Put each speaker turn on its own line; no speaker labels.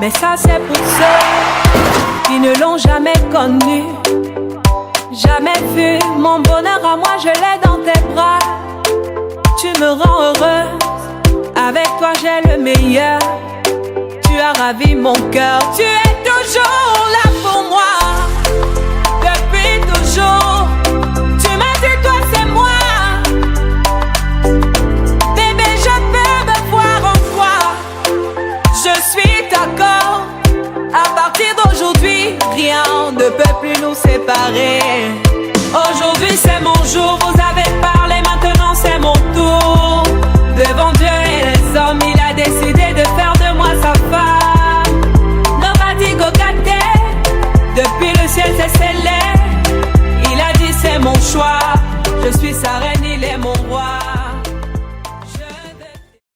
Mais ça c'est pour ceux qui ne l'ont jamais connu, jamais vu. Mon bonheur à moi, je l'ai dans tes bras. Tu me rends heureuse, avec toi j'ai le meilleur. Tu as ravi mon cœur, tu es toujours là pour moi. Depuis toujours, tu m'as dit toi c'est moi. Bébé, je peux me voir en toi. Je suis d'accord. À partir d'aujourd'hui, rien ne peut plus nous séparer. Aujourd'hui c'est mon jour, vous avez parlé, maintenant c'est mon tour. Devant Dieu et les hommes, il a décidé de faire de moi sa femme. Nobody go get it. Depuis le ciel c'est scellé.